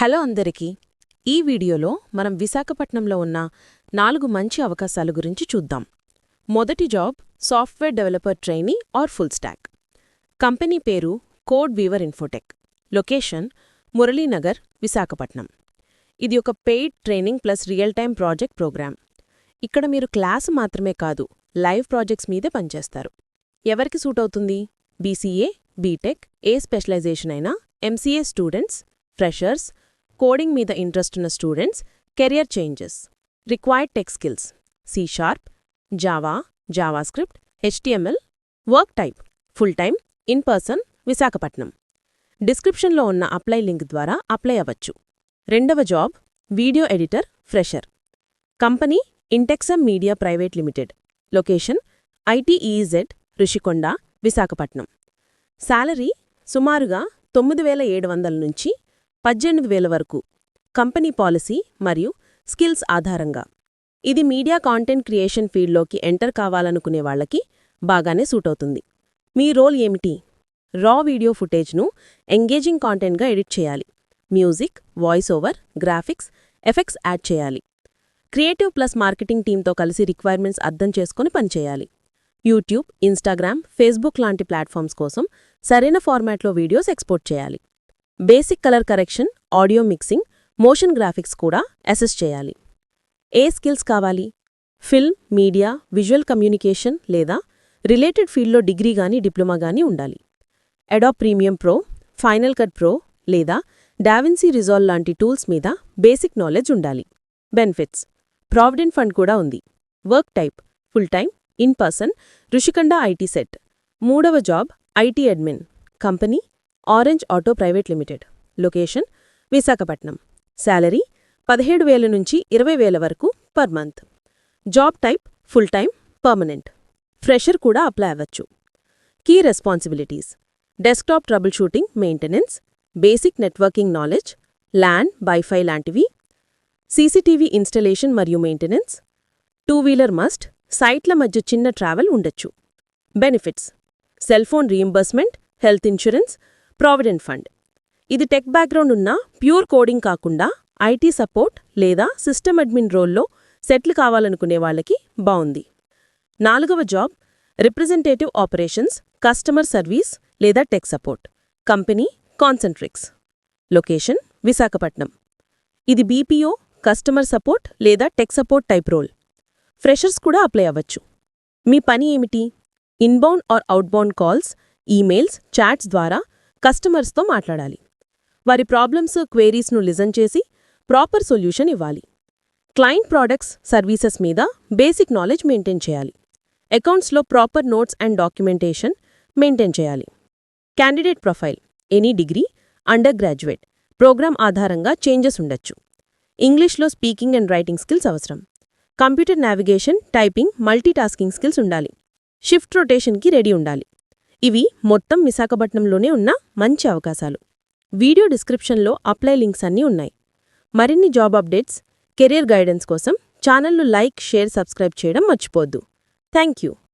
Hello అందరికీ. ఈ వీడియోలో మనం విశాఖపట్నంలో ఉన్న 4 మంచి అవకాశాల గురించి చూద్దాం. మొదటి job software developer trainee or full stack. Company పేరు code weaver infotech. Location Muralinagar, Visakhapatnam. ఇది ఒక paid training plus real time project program. ఇక్కడ మీరు క్లాస్ మాత్రమే కాదు, లైవ్ ప్రాజెక్ట్స్ మీదే పనిచేస్తారు. ఎవరికి సూట్ అవుతుంది? బీసీఏ, బీటెక్, ఏ స్పెషలైజేషన్ అయినా, ఎంసీఏ స్టూడెంట్స్, ఫ్రెషర్స్, కోడింగ్ మీద ఇంట్రెస్ట్ ఉన్న students, career changes. Required tech skills: C#, Java, JavaScript, HTML. Work type full time, in person, Visakhapatnam. డిస్క్రిప్షన్లో ఉన్న అప్లై లింక్ ద్వారా అప్లై అవ్వచ్చు. రెండవ job video editor fresher. Company ఇంటెక్సమ్ media private limited. Location ITEZ, Rushikonda, Visakhapatnam. Salary సుమారుగా 9,700 నుంచి 18,000 వరకు. కంపెనీ పాలసీ మరియు స్కిల్స్ ఆధారంగా. ఇది మీడియా కాంటెంట్ క్రియేషన్ ఫీల్డ్లోకి ఎంటర్ కావాలనుకునే వాళ్లకి బాగానే సూటవుతుంది. మీ రోల్ ఏమిటి? రా వీడియో ఫుటేజ్ను ఎంగేజింగ్ కాంటెంట్గా ఎడిట్ చేయాలి. Music, voice over, graphics, effects add చేయాలి. క్రియేటివ్ ప్లస్ మార్కెటింగ్ టీంతో కలిసి రిక్వైర్మెంట్స్ అర్థం చేసుకుని పనిచేయాలి. యూట్యూబ్, ఇన్స్టాగ్రామ్, ఫేస్బుక్ లాంటి ప్లాట్ఫామ్స్ కోసం సరైన ఫార్మాట్లో వీడియోస్ ఎక్స్పోర్ట్ చేయాలి. Basic colour correction, audio mixing, motion graphics కూడా అసెస్ చేయాలి. ఏ స్కిల్స్ కావాలి? ఫిల్మ్, మీడియా, విజువల్ కమ్యూనికేషన్ లేదా రిలేటెడ్ ఫీల్డ్లో డిగ్రీ గానీ డిప్లొమా గానీ ఉండాలి. Adobe premium pro, final cut pro లేదా డావిన్సీ రిజాల్వ్ లాంటి టూల్స్ మీద బేసిక్ నాలెడ్జ్ ఉండాలి. బెనిఫిట్స్: ప్రావిడెంట్ ఫండ్ కూడా ఉంది. Work type full time, in person, Rushikonda IT set. మూడవ job IT admin. Company orange auto private limited. Location Visakhapatnam. Salary 17,000 నుంచి 20,000 వరకు per month. Job type full time, permanent. Fresher కూడా apply అవ్వచ్చు. Key responsibilities: desktop troubleshooting, maintenance, basic networking knowledge, LAN, WiFi లాంటివి, CCTV installation మరియు maintenance. 2-వీలర్ must, సైట్ల మధ్య చిన్న ట్రావెల్ ఉండొచ్చు. Benefits: cell phone reimbursement, health insurance, provident fund. ఇది టెక్ బ్యాక్గ్రౌండ్ ఉన్న ప్యూర్ కోడింగ్ కాకుండా ఐటీ సపోర్ట్ లేదా సిస్టమ్ అడ్మిన్ రోల్లో సెటిల్ కావాలనుకునే వాళ్ళకి బావుంది. నాలుగవ job representative operations, customer service లేదా tech support. Company Concentrix. Location Visakhapatnam. ఇది బీపీఓ, కస్టమర్ సపోర్ట్ లేదా tech support type role. Freshers కూడా అప్లై అవ్వచ్చు. మీ పని ఏమిటి? Inbound are outbound calls, emails, chats ద్వారా కస్టమర్స్తో మాట్లాడాలి. వారి ప్రాబ్లమ్స్, క్వేరీస్ను లిజన్ చేసి ప్రాపర్ సొల్యూషన్ ఇవ్వాలి. క్లయింట్ ప్రాడక్ట్స్, సర్వీసెస్ మీద బేసిక్ నాలెడ్జ్ మెయింటైన్ చేయాలి. అకౌంట్స్లో proper notes and documentation maintain చేయాలి. Candidate profile: any degree, undergraduate. Program ఆధారంగా చేంజెస్ ఉండొచ్చు. ఇంగ్లీష్లో స్పీకింగ్ అండ్ రైటింగ్ స్కిల్స్ అవసరం. Computer navigation, typing, multitasking skills ఉండాలి. షిఫ్ట్ రొటేషన్కి రెడీ ఉండాలి. ఇవి మొత్తం విశాఖపట్నంలోనే ఉన్న మంచి అవకాశాలు. వీడియో డిస్క్రిప్షన్లో అప్లై లింక్స్ అన్నీ ఉన్నాయి. మరిన్ని జాబ్ అప్డేట్స్, కెరీర్ గైడెన్స్ కోసం ఛానల్ను లైక్, షేర్, సబ్స్క్రైబ్ చేయడం మర్చిపోవద్దు. Thank you.